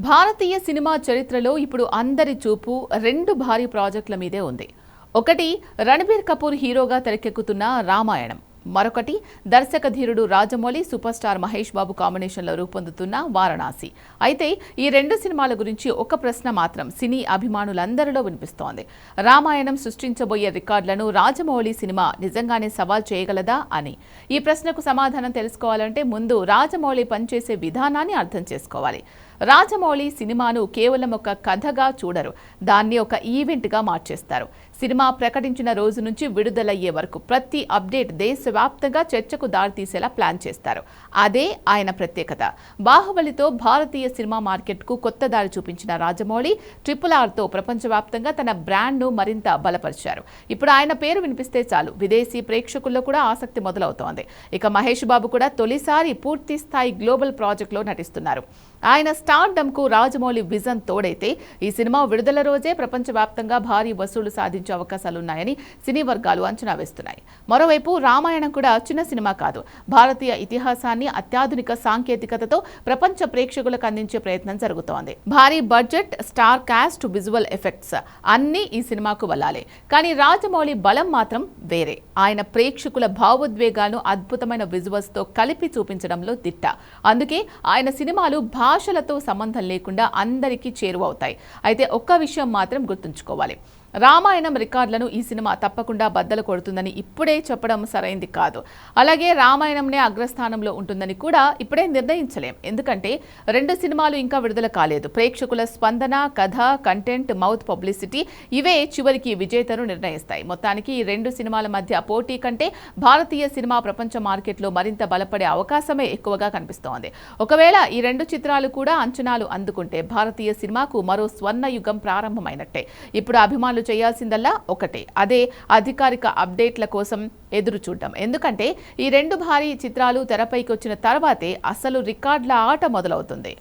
భారతీయ cinema చరిత్రలో ఇప్పుడు అందరి చూపు రెండు భారీ ప్రాజెక్టుల మీదే ఉంది. ఒకటి రణబీర్ కపూర్ హీరోగా తెరకెక్కుతున్న రామాయణం, మరొకటి దర్శక ధీరుడు రాజమౌళి సూపర్ స్టార్ మహేష్ బాబు కాంబినేషన్లో రూపొందుతున్న వారణాసి. అయితే ఈ రెండు సినిమాల గురించి ఒక ప్రశ్న మాత్రం సినీ అభిమానులందరిలో వినిపిస్తోంది. రామాయణం సృష్టించబోయే రికార్డులను రాజమౌళి సినిమా నిజంగానే సవాల్ చేయగలదా అని. ఈ ప్రశ్నకు సమాధానం తెలుసుకోవాలంటే ముందు రాజమౌళి పనిచేసే విధానాన్ని అర్థం చేసుకోవాలి. రాజమౌళి సినిమాను కేవలం ఒక కథగా చూడరు, దాన్ని ఒక ఈవెంట్గా మార్చేస్తారు. సినిమా ప్రకటించిన రోజు నుంచి విడుదలయ్యే వరకు ప్రతి అప్డేట్ దేశవ్యాప్తంగా చర్చకు దారితీసేలా ప్లాన్ చేస్తారు. అదే ఆయన ప్రత్యేకత. బాహుబలితో భారతీయ సినిమా మార్కెట్కు కొత్త దారి చూపించిన రాజమౌళి RRRతో ప్రపంచవ్యాప్తంగా తన బ్రాండ్ను మరింత బలపరిచారు. ఇప్పుడు ఆయన పేరు వినిపిస్తే చాలు విదేశీ ప్రేక్షకుల్లో కూడా ఆసక్తి మొదలవుతోంది. ఇక మహేష్ బాబు కూడా తొలిసారి పూర్తి స్థాయి గ్లోబల్ ప్రాజెక్టులో నటిస్తున్నారు. ఆయన స్టార్డమ్కు రాజమౌళి విజన్ తోడైతే ఈ సినిమా విడుదల రోజే ప్రపంచవ్యాప్తంగా భారీ వసూలు సాధించే అవకాశాలున్నాయని సినీ వర్గాలు అంచనా వేస్తున్నాయి. మరోవైపు రామాయణం కూడా చిన్న సినిమా కాదు. భారతీయ ఇతిహాసాన్ని అత్యాధునిక సాంకేతికతతో ప్రపంచ ప్రేక్షకులకు అందించే ప్రయత్నం జరుగుతోంది. భారీ budget, star cast, visual effects అన్నీ ఈ సినిమాకు వల్లాలే. కానీ రాజమౌళి బలం మాత్రం వేరే. ఆయన ప్రేక్షకుల భావోద్వేగాలను అద్భుతమైన విజువల్స్తో కలిపి చూపించడంలో దిట్ట. అందుకే ఆయన సినిమాలు భాషలతో సంబంధం లేకుండా అందరికీ చేరువవుతాయి. అయితే ఒక్క విషయం మాత్రం గుర్తుంచుకోవాలి, రామాయణం రికార్డులను ఈ సినిమా తప్పకుండా బద్దలు కొడుతుందని ఇప్పుడే చెప్పడం సరైంది కాదు. అలాగే రామాయణంనే అగ్రస్థానంలో ఉంటుందని కూడా ఇప్పుడే నిర్ణయించలేం. ఎందుకంటే రెండు సినిమాలు ఇంకా విడుదల కాలేదు. ప్రేక్షకుల స్పందన, కథ, కంటెంట్, మౌత్ పబ్లిసిటీ ఇవే చివరికి విజేతను నిర్ణయిస్తాయి. మొత్తానికి ఈ రెండు సినిమాల మధ్య పోటీ కంటే భారతీయ సినిమా ప్రపంచ మార్కెట్లో మరింత బలపడే అవకాశమే ఎక్కువగా కనిపిస్తోంది. ఒకవేళ ఈ రెండు చిత్రాలు కూడా అంచనాలు అందుకుంటే భారతీయ సినిమాకు మరో స్వర్ణ యుగం ప్రారంభమైనట్టే. ఇప్పుడు అభిమానులు చేయాల్సిందల్లా ఒకటే, అదే అధికారిక అప్డేట్ల కోసం ఎదురు చూడటం. ఎందుకంటే ఈ రెండు భారీ చిత్రాలు తెరపైకి వచ్చిన తర్వాతే అసలు రికార్డుల ఆట మొదలవుతుంది.